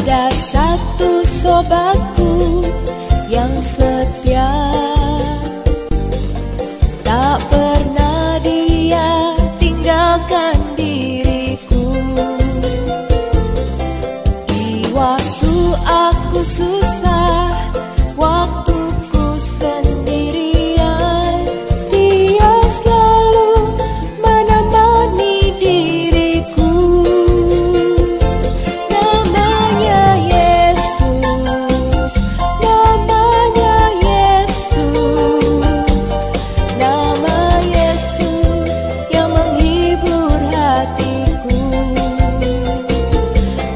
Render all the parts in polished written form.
Ada satu sobatku yang setia, tak pernah dia tinggalkan diriku. Di waktu aku susah, waktuku sendirian, dia selalu menemani diriku. Namanya Yesus, namanya Yesus, nama Yesus yang menghibur hatiku.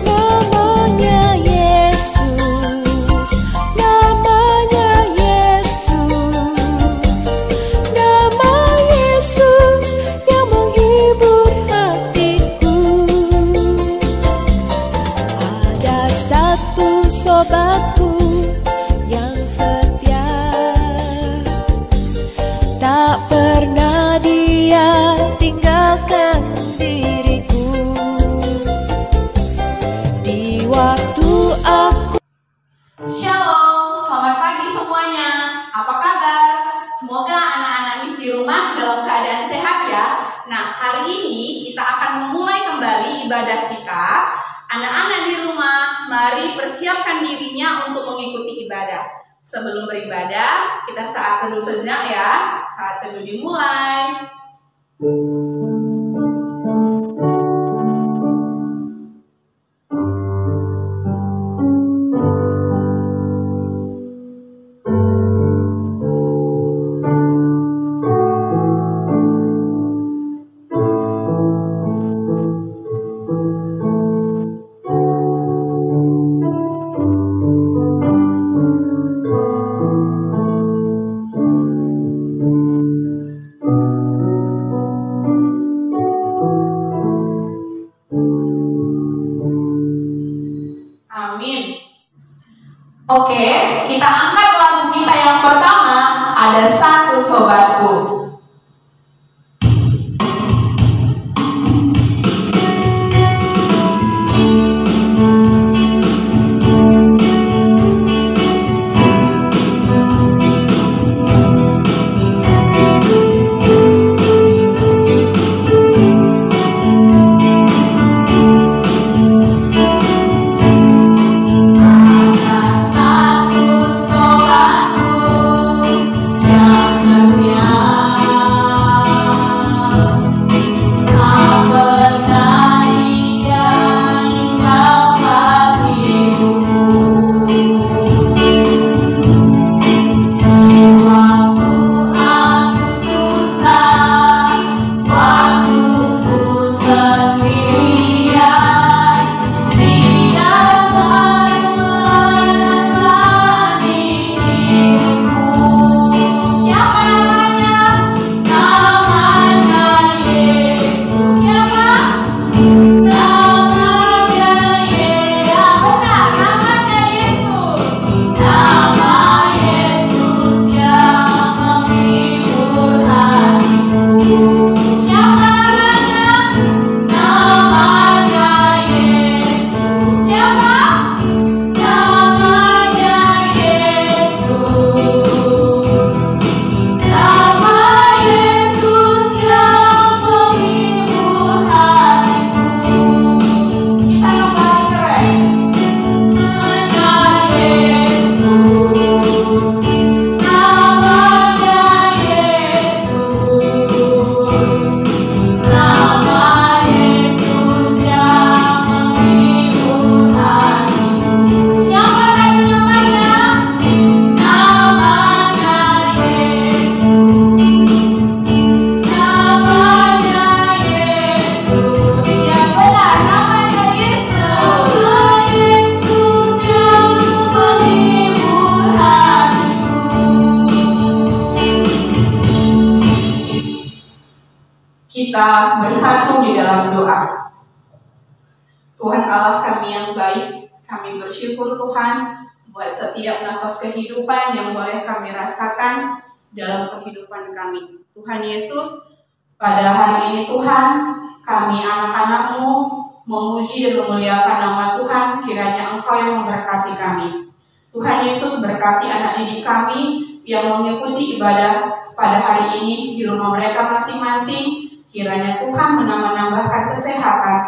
Namanya Yesus, namanya Yesus, nama Yesus yang menghibur hatiku. Ada satu sobatku yang setia, tak pernah dia tinggalkan diriku. Di waktu aku Shalom, selamat pagi semuanya. Apa kabar? Semoga anak-anak Miss di rumah dalam keadaan sehat ya. Nah, hari ini kita akan memulai kembali ibadah kita. Anak-anak di rumah, mari persiapkan dirinya untuk mengikuti ibadah. Sebelum beribadah, kita saat teduh sejenak ya. Saat teduh dimulai. Amin. Oke, kita angkat lagu kita yang pertama, Ada Satu Sobatku. Kita bersatu di dalam doa. Tuhan Allah kami yang baik, kami bersyukur Tuhan buat setiap nafas kehidupan yang boleh kami rasakan dalam kehidupan kami. Tuhan Yesus, pada hari ini Tuhan, kami anak-anak-Mu memuji dan memuliakan nama Tuhan, kiranya Engkau yang memberkati kami. Tuhan Yesus berkati anak didik kami yang mengikuti ibadah pada hari ini di rumah mereka masing-masing. Kiranya Tuhan menambahkan kesehatan.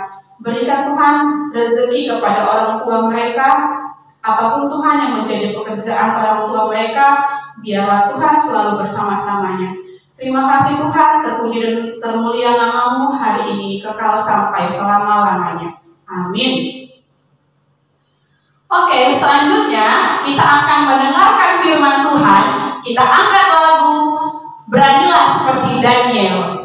Berikan Tuhan rezeki kepada orang tua mereka. Apapun Tuhan yang menjadi pekerjaan orang tua mereka, biarlah Tuhan selalu bersama-samanya. Terima kasih Tuhan, terpuji dan termulia nama-Mu hari ini, kekal sampai selama-lamanya. Amin. Oke, selanjutnya kita akan mendengarkan firman Tuhan. Kita angkat lagu Beranilah Seperti Daniel.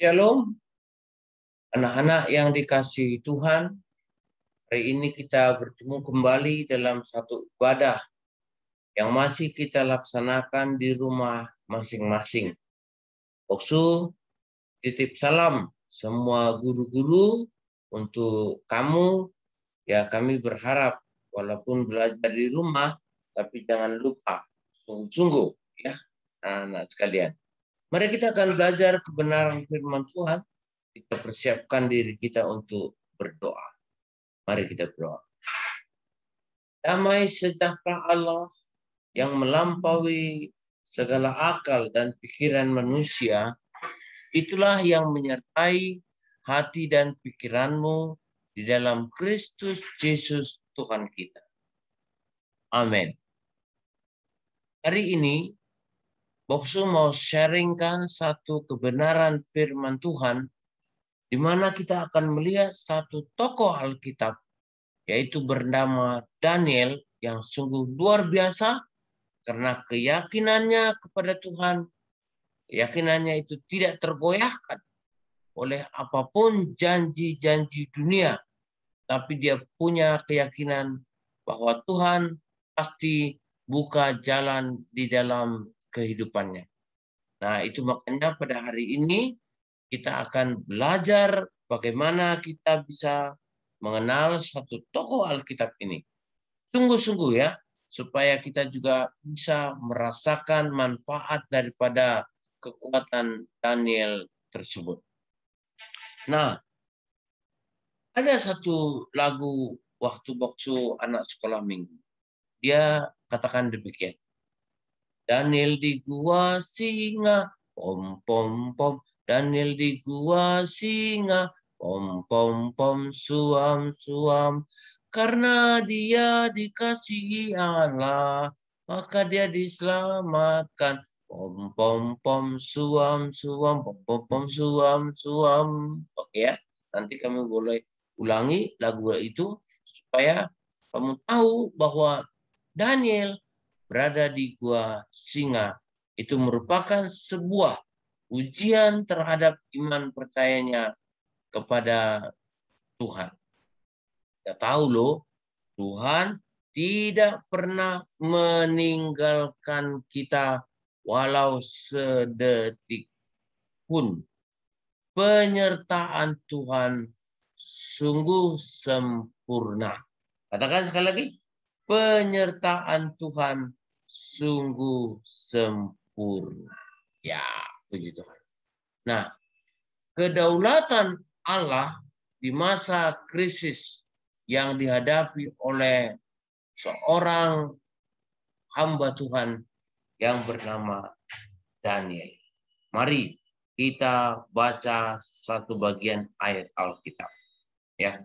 Shalom, anak-anak yang dikasihi Tuhan. Hari ini kita bertemu kembali dalam satu ibadah yang masih kita laksanakan di rumah masing-masing. Boksu, titip salam semua guru-guru untuk kamu. Ya, kami berharap walaupun belajar di rumah, tapi jangan lupa sungguh-sungguh ya anak-anak sekalian. Mari kita akan belajar kebenaran firman Tuhan. Kita persiapkan diri kita untuk berdoa. Mari kita berdoa. Damai sejahtera Allah yang melampaui segala akal dan pikiran manusia, itulah yang menyertai hati dan pikiranmu di dalam Kristus Yesus Tuhan kita. Amin. Hari ini, Boksu mau sharingkan satu kebenaran firman Tuhan, di mana kita akan melihat satu tokoh Alkitab, yaitu bernama Daniel, yang sungguh luar biasa, karena keyakinannya kepada Tuhan, keyakinannya itu tidak tergoyahkan oleh apapun janji-janji dunia, tapi dia punya keyakinan bahwa Tuhan pasti buka jalan di dalam kehidupannya. Nah, itu makanya pada hari ini kita akan belajar bagaimana kita bisa mengenal satu tokoh Alkitab ini. Sungguh-sungguh ya, supaya kita juga bisa merasakan manfaat daripada kekuatan Daniel tersebut. Nah, ada satu lagu waktu anak sekolah minggu. Dia katakan demikian. Daniel di gua singa, pom pom pom. Daniel di gua singa, pom pom pom, suam suam. Karena dia dikasihi Allah, maka dia diselamatkan. Pom pom pom, suam suam, pom pom pom, suam suam. Oke ya, nanti kami boleh ulangi lagu itu supaya kamu tahu bahwa Daniel berada di gua singa itu merupakan sebuah ujian terhadap iman percayanya kepada Tuhan. Kita tahu loh, Tuhan tidak pernah meninggalkan kita walau sedetik pun. Penyertaan Tuhan sungguh sempurna. Katakan sekali lagi, penyertaan Tuhan sungguh sempurna. Ya, puji Tuhan. Nah, kedaulatan Allah di masa krisis yang dihadapi oleh seorang hamba Tuhan yang bernama Daniel. Mari kita baca satu bagian ayat Alkitab. Ya.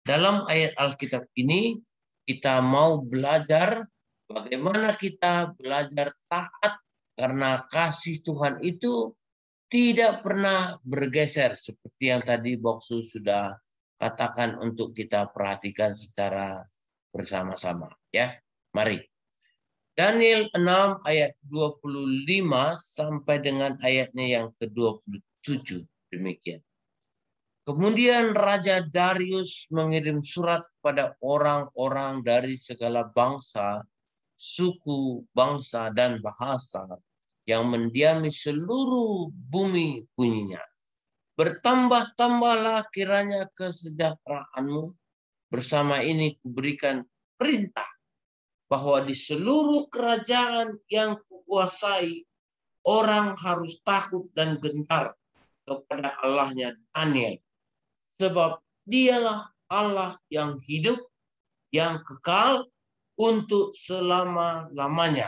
Dalam ayat Alkitab ini kita mau belajar bagaimana kita belajar taat karena kasih Tuhan itu tidak pernah bergeser seperti yang tadi Boksu sudah katakan untuk kita perhatikan secara bersama-sama ya. Mari. Daniel 6 ayat 25 sampai dengan ayatnya yang ke-27 demikian. Kemudian Raja Darius mengirim surat kepada orang-orang dari segala bangsa, suku, bangsa, dan bahasa yang mendiami seluruh bumi bunyinya. Bertambah-tambahlah kiranya kesejahteraanmu. Bersama ini kuberikan perintah bahwa di seluruh kerajaan yang kukuasai, orang harus takut dan gentar kepada Allahnya Daniel. Sebab dialah Allah yang hidup, yang kekal untuk selama-lamanya.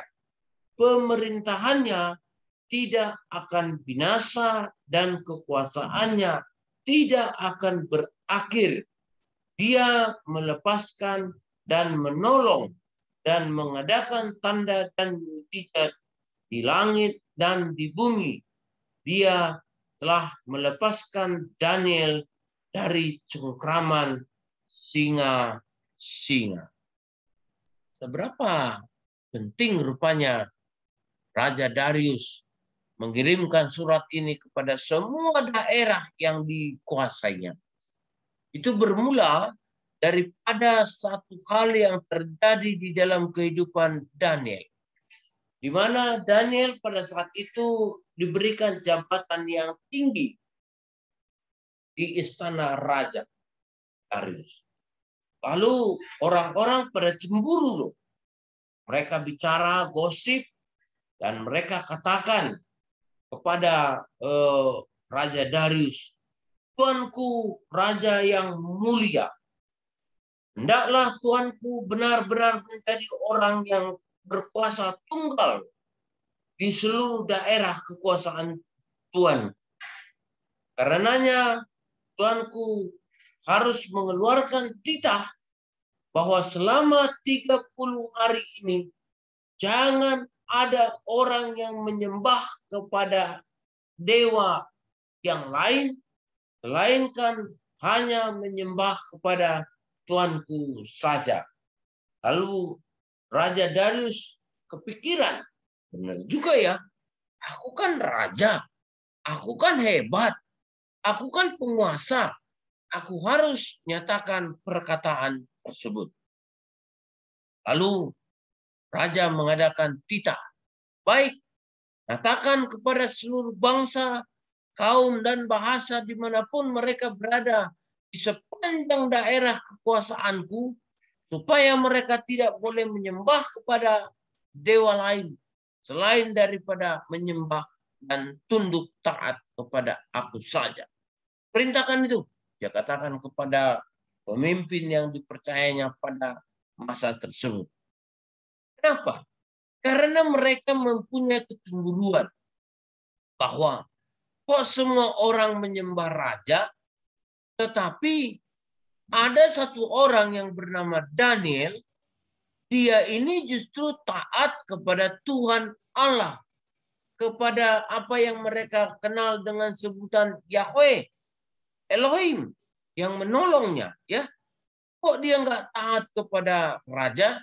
Pemerintahannya tidak akan binasa dan kekuasaannya tidak akan berakhir. Dia melepaskan dan menolong dan mengadakan tanda dan mukjizat di langit dan di bumi. Dia telah melepaskan Daniel dari cengkraman singa-singa. Seberapa penting rupanya Raja Darius mengirimkan surat ini kepada semua daerah yang dikuasainya. Itu bermula daripada satu hal yang terjadi di dalam kehidupan Daniel. Di mana Daniel pada saat itu diberikan jabatan yang tinggi di istana Raja Darius. Lalu orang-orang pada cemburu loh. Mereka bicara gosip dan mereka katakan kepada Raja Darius, Tuanku Raja yang mulia, hendaklah Tuanku benar-benar menjadi orang yang berkuasa tunggal di seluruh daerah kekuasaan Tuan. Karenanya Tuanku harus mengeluarkan titah bahwa selama 30 hari ini jangan ada orang yang menyembah kepada dewa yang lain, melainkan hanya menyembah kepada Tuanku saja. Lalu Raja Darius kepikiran, benar juga ya, aku kan raja, aku kan hebat, aku kan penguasa, aku harus nyatakan perkataan tersebut. Lalu raja mengadakan titah. Baik, katakan kepada seluruh bangsa, kaum, dan bahasa dimanapun mereka berada di sepanjang daerah kekuasaanku, supaya mereka tidak boleh menyembah kepada dewa lain selain daripada menyembah dan tunduk taat kepada aku saja. Perintahkan itu. Dia katakan kepada pemimpin yang dipercayanya pada masa tersebut. Kenapa? Karena mereka mempunyai kecemburuan bahwa kok semua orang menyembah raja, tetapi ada satu orang yang bernama Daniel, dia ini justru taat kepada Tuhan Allah, kepada apa yang mereka kenal dengan sebutan Yahweh, Elohim, yang menolongnya. Ya, kok dia nggak taat kepada raja?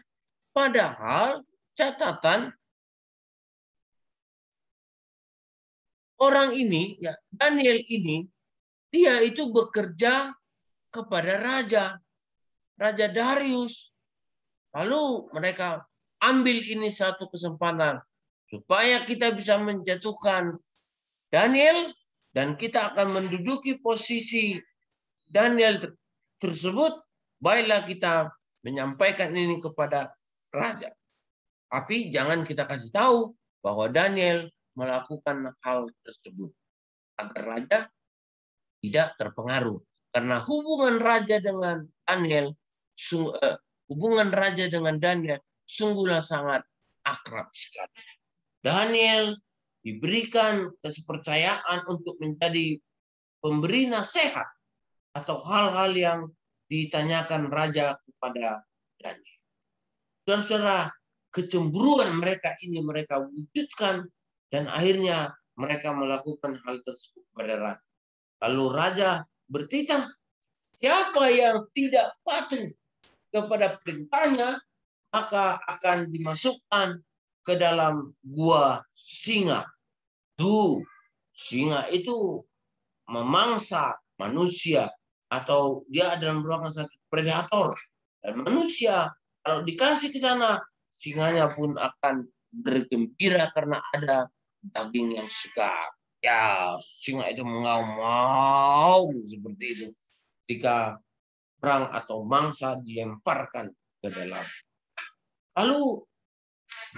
Padahal catatan orang ini, ya Daniel ini, dia itu bekerja kepada Raja Darius. Lalu mereka ambil ini satu kesempatan supaya kita bisa menjatuhkan Daniel dan kita akan menduduki posisi Daniel tersebut. Baiklah kita menyampaikan ini kepada raja. Tapi jangan kita kasih tahu bahwa Daniel melakukan hal tersebut agar raja tidak terpengaruh. Karena hubungan raja dengan Daniel sungguhlah sangat akrab sekali. Daniel diberikan kepercayaan untuk menjadi pemberi nasihat atau hal-hal yang ditanyakan raja kepada Daniel. Dan saudara, kecemburuan mereka ini mereka wujudkan dan akhirnya mereka melakukan hal tersebut kepada raja. Lalu raja bertitah, siapa yang tidak patuh kepada perintahnya, maka akan dimasukkan ke dalam gua singa. Tuh, singa itu memangsa manusia atau dia adalah merupakan satu predator. Dan manusia kalau dikasih ke sana, singanya pun akan bergembira karena ada daging yang segar. Ya, singa itu mengaum seperti itu. Ketika perang atau mangsa dilemparkan ke dalam. Lalu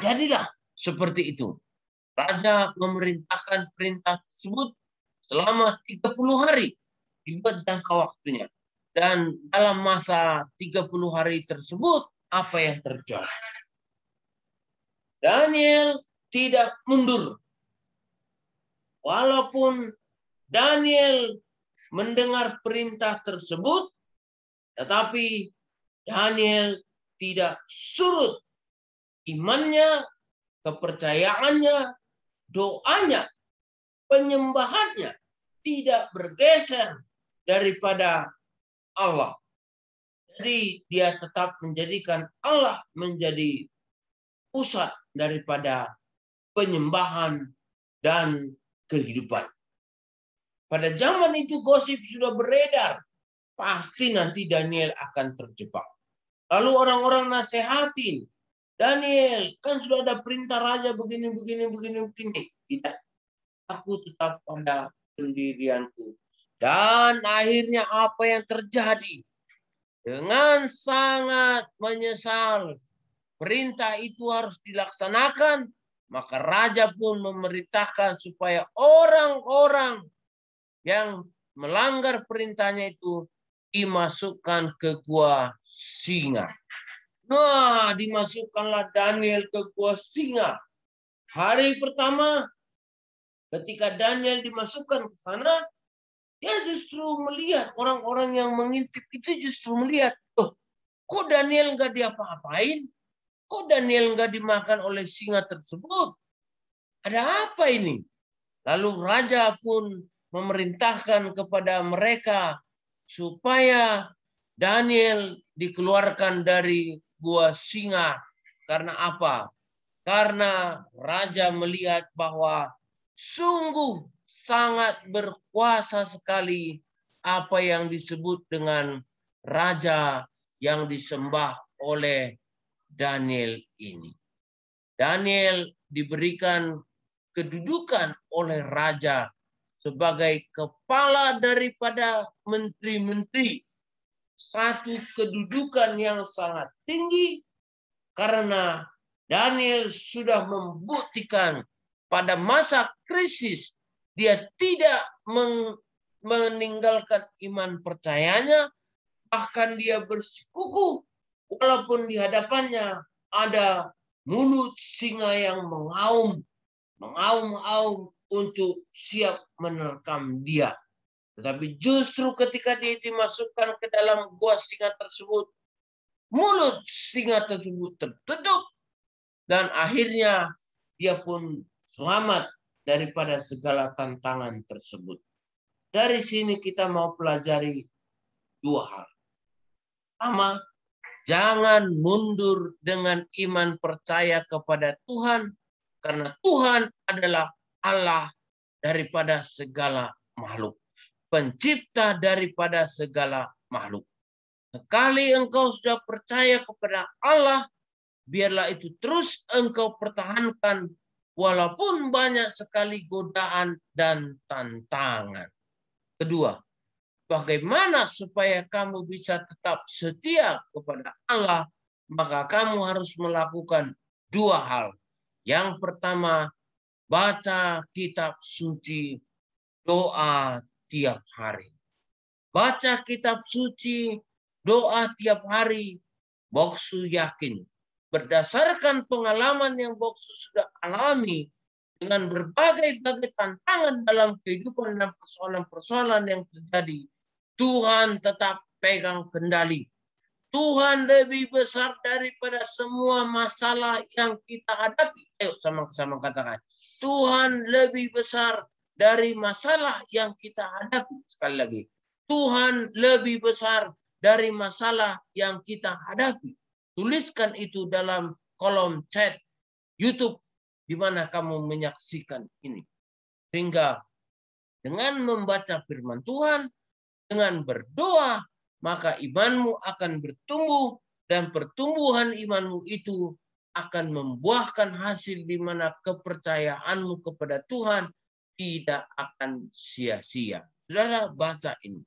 jadilah seperti itu. Raja memerintahkan perintah tersebut selama 30 hari. Dibuat jangka waktunya. Dan dalam masa 30 hari tersebut, apa yang terjadi? Daniel tidak mundur. Walaupun Daniel mendengar perintah tersebut, tetapi Daniel tidak surut imannya, kepercayaannya, doanya, penyembahannya tidak bergeser daripada Allah. Jadi dia tetap menjadikan Allah menjadi pusat daripada penyembahan dan kehidupan. Pada zaman itu gosip sudah beredar. Pasti nanti Daniel akan terjebak. Lalu orang-orang nasihatin. Daniel, kan sudah ada perintah raja begini. Tidak. Aku tetap pada pendirianku. Dan akhirnya apa yang terjadi? Dengan sangat menyesal. Perintah itu harus dilaksanakan. Maka raja pun memerintahkan supaya orang-orang yang melanggar perintahnya itu dimasukkan ke gua singa. Nah, dimasukkanlah Daniel ke gua singa. Hari pertama, ketika Daniel dimasukkan ke sana, dia justru melihat orang-orang yang mengintip itu justru melihat, oh, kok Daniel nggak diapa-apain? Kok Daniel nggak dimakan oleh singa tersebut? Ada apa ini? Lalu raja pun memerintahkan kepada mereka supaya Daniel dikeluarkan dari gua singa. Karena apa? Karena raja melihat bahwa sungguh sangat berkuasa sekali apa yang disebut dengan raja yang disembah oleh Daniel ini. Daniel diberikan kedudukan oleh raja sebagai kepala daripada menteri-menteri. Satu kedudukan yang sangat tinggi karena Daniel sudah membuktikan pada masa krisis dia tidak meninggalkan iman percayanya, bahkan dia bersikukuh walaupun di hadapannya ada mulut singa yang mengaum-aum untuk siap menerkam dia. Tetapi justru ketika dia dimasukkan ke dalam gua singa tersebut, mulut singa tersebut tertutup dan akhirnya dia pun selamat daripada segala tantangan tersebut. Dari sini kita mau pelajari dua hal. Pertama, jangan mundur dengan iman percaya kepada Tuhan, karena Tuhan adalah Allah daripada segala makhluk, pencipta daripada segala makhluk. Sekali engkau sudah percaya kepada Allah, biarlah itu terus engkau pertahankan walaupun banyak sekali godaan dan tantangan. Kedua, bagaimana supaya kamu bisa tetap setia kepada Allah? Maka kamu harus melakukan dua hal. Yang pertama, baca kitab suci, doa tiap hari. Baca kitab suci, doa tiap hari. Boksu yakin, berdasarkan pengalaman yang Boksu sudah alami, dengan berbagai tantangan dalam kehidupan dan persoalan-persoalan yang terjadi, Tuhan tetap pegang kendali. Tuhan lebih besar daripada semua masalah yang kita hadapi. Ayo sama-sama katakan. Tuhan lebih besar dari masalah yang kita hadapi. Sekali lagi. Tuhan lebih besar dari masalah yang kita hadapi. Tuliskan itu dalam kolom chat YouTube di mana kamu menyaksikan ini. Sehingga dengan membaca firman Tuhan, dengan berdoa, maka imanmu akan bertumbuh dan pertumbuhan imanmu itu akan membuahkan hasil di mana kepercayaanmu kepada Tuhan tidak akan sia-sia. Saudara baca ini.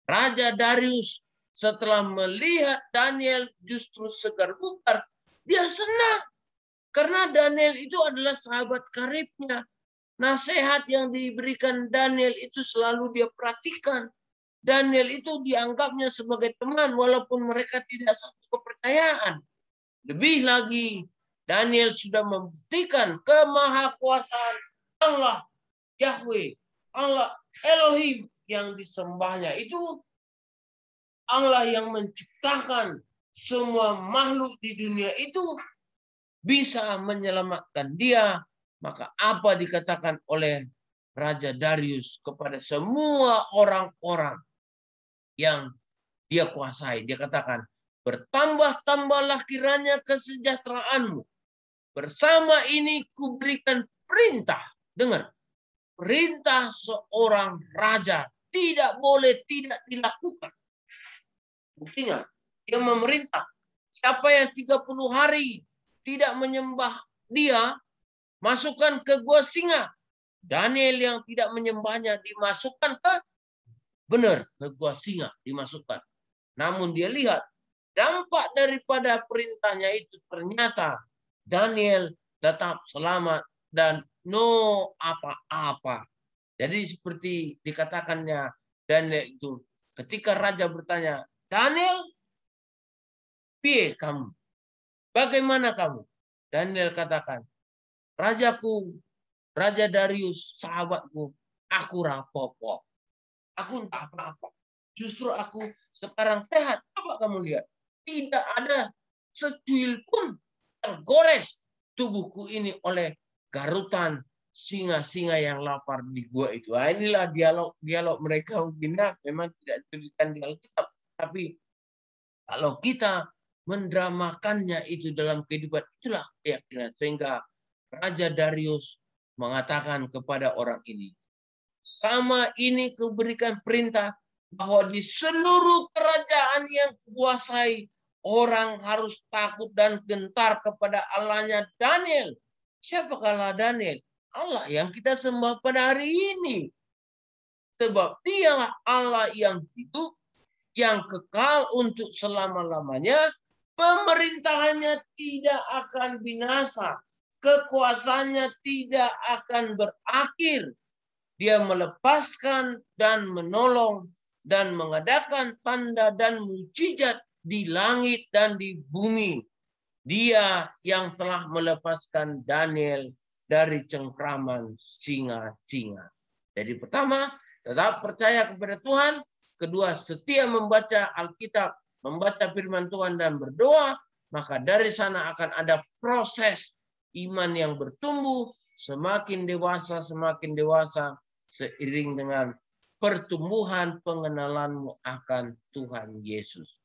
Raja Darius setelah melihat Daniel justru segar bugar, dia senang. Karena Daniel itu adalah sahabat karibnya. Nasihat yang diberikan Daniel itu selalu dia perhatikan. Daniel itu dianggapnya sebagai teman walaupun mereka tidak satu kepercayaan. Lebih lagi, Daniel sudah membuktikan kemahakuasaan Allah, Yahweh, Allah Elohim yang disembahnya itu Allah yang menciptakan semua makhluk di dunia itu bisa menyelamatkan dia. Maka apa dikatakan oleh Raja Darius kepada semua orang-orang yang dia kuasai? Dia katakan, bertambah-tambahlah kiranya kesejahteraanmu. Bersama ini kuberikan perintah. Dengar, perintah seorang raja tidak boleh tidak dilakukan. Buktinya, dia memerintah. Siapa yang 30 hari tidak menyembah dia, masukkan ke gua singa. Daniel yang tidak menyembahnya dimasukkan ke gua singa dimasukkan. Namun dia lihat dampak daripada perintahnya itu ternyata Daniel tetap selamat dan no apa-apa. Jadi seperti dikatakannya Daniel itu ketika raja bertanya, Daniel, piye kamu? Bagaimana kamu? Daniel katakan, Rajaku, Raja Darius, sahabatku, aku rapopo. Aku entah apa-apa. Justru aku sekarang sehat. Coba kamu lihat. Tidak ada secuil pun tergores tubuhku ini oleh garutan singa-singa yang lapar di gua itu. Nah, inilah dialog mereka mungkin memang tidak dituliskan di Alkitab. Tapi kalau kita mendramakannya itu dalam kehidupan, itulah keyakinan. Sehingga Raja Darius mengatakan kepada orang ini, sama ini kuberikan perintah bahwa di seluruh kerajaan yang kuasai orang harus takut dan gentar kepada Allahnya Daniel. Siapakah Allah Daniel? Allah yang kita sembah pada hari ini. Sebab dialah Allah yang hidup, yang kekal untuk selama-lamanya. Pemerintahannya tidak akan binasa. Kekuasaannya tidak akan berakhir. Dia melepaskan dan menolong dan mengadakan tanda dan mukjizat di langit dan di bumi. Dia yang telah melepaskan Daniel dari cengkraman singa-singa. Jadi pertama, tetap percaya kepada Tuhan. Kedua, setia membaca Alkitab, membaca firman Tuhan dan berdoa. Maka dari sana akan ada proses iman yang bertumbuh. Semakin dewasa seiring dengan pertumbuhan pengenalanmu akan Tuhan Yesus.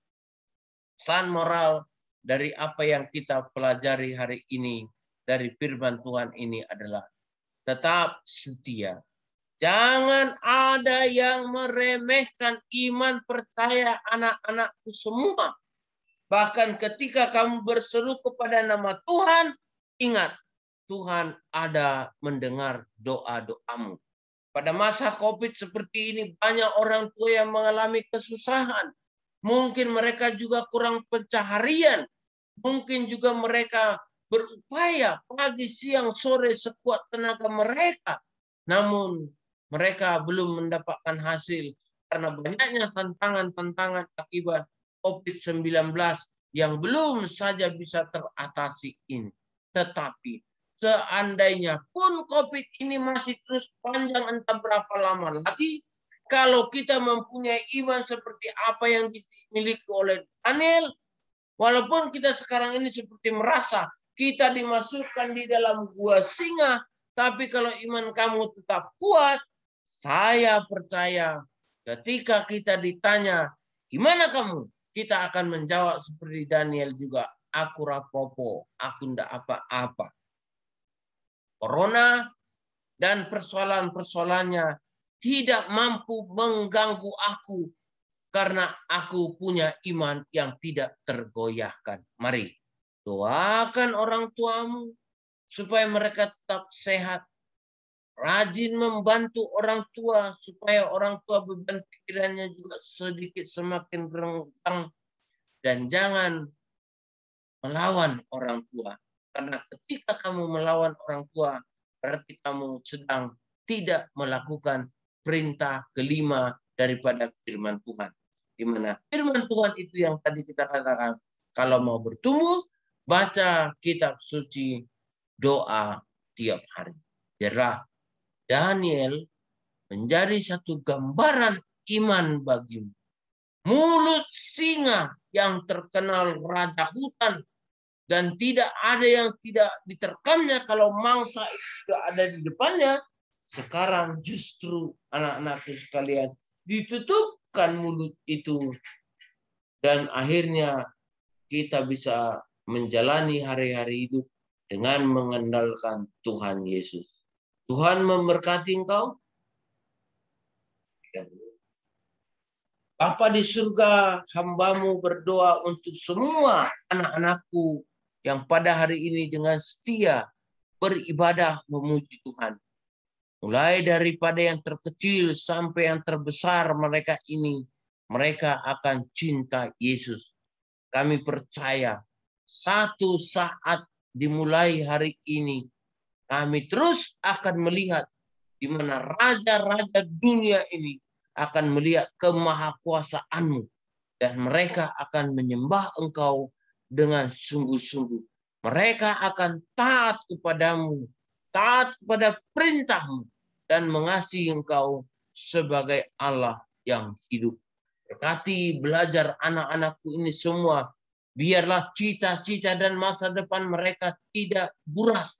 Pesan moral dari apa yang kita pelajari hari ini dari firman Tuhan ini adalah tetap setia. Jangan ada yang meremehkan iman percaya anak-anakku semua. Bahkan ketika kamu berseru kepada nama Tuhan, ingat, Tuhan ada mendengar doa-doamu. Pada masa COVID seperti ini, banyak orang tua yang mengalami kesusahan. Mungkin mereka juga kurang pencaharian. Mungkin juga mereka berupaya pagi, siang, sore sekuat tenaga mereka. Namun mereka belum mendapatkan hasil karena banyaknya tantangan-tantangan akibat COVID-19 yang belum saja bisa teratasi ini. Tetapi seandainya pun COVID ini masih terus panjang entah berapa lama lagi, kalau kita mempunyai iman seperti apa yang dimiliki oleh Daniel, walaupun kita sekarang ini seperti merasa kita dimasukkan di dalam gua singa, tapi kalau iman kamu tetap kuat, saya percaya ketika kita ditanya, gimana kamu? Kita akan menjawab seperti Daniel juga, aku rapopo, aku ndak apa-apa. Corona dan persoalan-persoalannya tidak mampu mengganggu aku karena aku punya iman yang tidak tergoyahkan. Mari doakan orang tuamu supaya mereka tetap sehat. Rajin membantu orang tua supaya orang tua beban pikirannya juga sedikit semakin berenggang. Dan jangan melawan orang tua. Karena ketika kamu melawan orang tua, berarti kamu sedang tidak melakukan perintah kelima daripada firman Tuhan. Di mana firman Tuhan itu yang tadi kita katakan, kalau mau bertumbuh, baca kitab suci, doa tiap hari. Biarlah Daniel menjadi satu gambaran iman bagimu. Mulut singa yang terkenal raja hutan dan tidak ada yang tidak diterkamnya kalau mangsa itu sudah ada di depannya. Sekarang justru anak-anakku sekalian ditutupkan mulut itu dan akhirnya kita bisa menjalani hari-hari hidup dengan mengandalkan Tuhan Yesus. Tuhan memberkati engkau. Bapa di surga, hambamu berdoa untuk semua anak-anakku yang pada hari ini dengan setia beribadah memuji Tuhan. Mulai daripada yang terkecil sampai yang terbesar mereka ini, mereka akan cinta Yesus. Kami percaya satu saat dimulai hari ini, kami terus akan melihat di mana raja-raja dunia ini akan melihat kemahakuasaanmu. Dan mereka akan menyembah engkau dengan sungguh-sungguh. Mereka akan taat kepadamu, taat kepada perintahmu, dan mengasihi engkau sebagai Allah yang hidup. Berkati belajar anak-anakku ini semua. Biarlah cita-cita dan masa depan mereka tidak buras.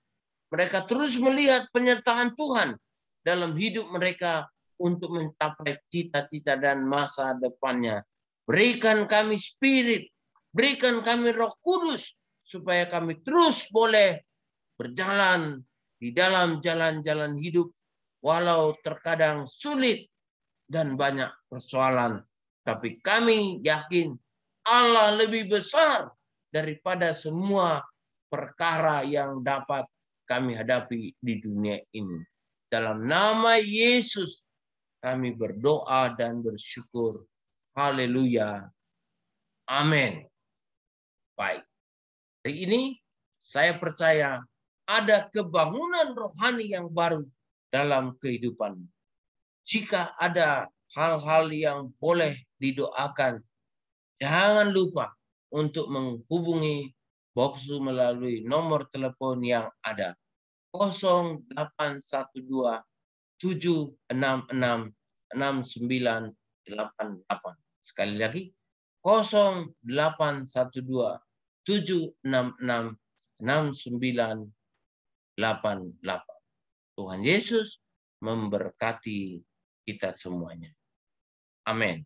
Mereka terus melihat penyertaan Tuhan dalam hidup mereka untuk mencapai cita-cita dan masa depannya. Berikan kami spirit, berikan kami Roh Kudus, supaya kami terus boleh berjalan di dalam jalan-jalan hidup, walau terkadang sulit dan banyak persoalan. Tapi kami yakin Allah lebih besar daripada semua perkara yang dapat kami hadapi di dunia ini. Dalam nama Yesus kami berdoa dan bersyukur. Haleluya. Amin. Baik. Hari ini saya percaya ada kebangunan rohani yang baru dalam kehidupan. Jika ada hal-hal yang boleh didoakan, jangan lupa untuk menghubungi Boksu melalui nomor telepon yang ada 0812 766 6988. Sekali lagi 0812 766 6988. Tuhan Yesus memberkati kita semuanya. Amin.